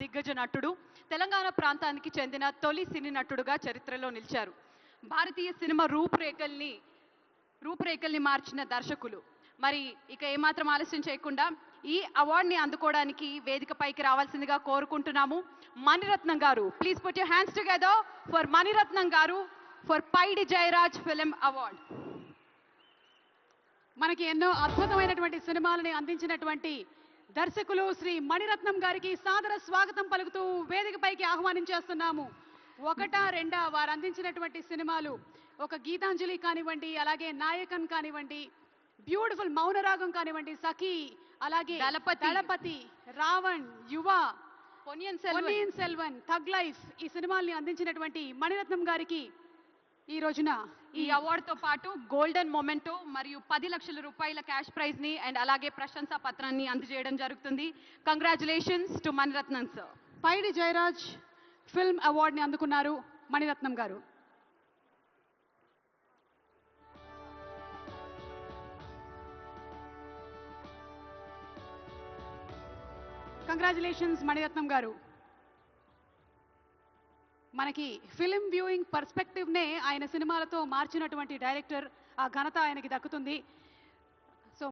దిగ్గజ నటుడు, తెలంగాణ ప్రాంతానికి చెందిన తొలి సినీ నటుడుగా చరిత్రలో నిలిచారు. భారతీయ సినిమా రూపురేఖల్ని మార్చిన దర్శకులు. మరి ఇక ఏమాత్రం ఆలస్యం చేయకుండా ఈ అవార్డుని అందుకోవడానికి వేదికపైకి రావాల్సిందిగా కోరుకుంటున్నాము. మణిరత్నం గారు, please put your hands together for Mani Ratnam గారు for Paidi Jayaraj film award. మనకి ఎన్నో అద్భుతమైనటువంటి సినిమాలని అందించినటువంటి దర్శకులు శ్రీ మణిరత్నం గారికి సాదర స్వాగతం పలుకుతూ వేదికపైకి ఆహ్వానించేస్తున్నాము. ఒకటా రెండా వారు అందించినటువంటి సినిమాలు, ఒక గీతాంజలి కానివ్వండి, అలాగే నాయకన్ కానివ్వండి, బ్యూటిఫుల్ మౌనరాగం కానివ్వండి, సఖీ, అలాగే దళపతి, రావణ్, యువ, పొన్నియిన్ సెల్వన్, థగ్ లైఫ్, ఈ సినిమాల్ని అందించినటువంటి మణిరత్నం గారికి ఈ రోజున ఈ అవార్డుతో పాటు గోల్డెన్ మొమెంటో మరియు 10 లక్షల రూపాయల క్యాష్ ప్రైజ్ ని అండ్ అలాగే ప్రశంసా పత్రాన్ని అందజేయడం జరుగుతుంది. Congratulations to Maniratnam sir. Paidi Jayaraj film అవార్డుని అందుకున్నారు మణిరత్నం గారు. కంగ్రాచులేషన్స్ మణిరత్నం గారు. మనకి ఫిల్మ్ వ్యూయింగ్ పర్స్పెక్టివ్నే ఆయన సినిమాలతో మార్చినటువంటి డైరెక్టర్, ఆ ఘనత ఆయనకి దక్కుతుంది.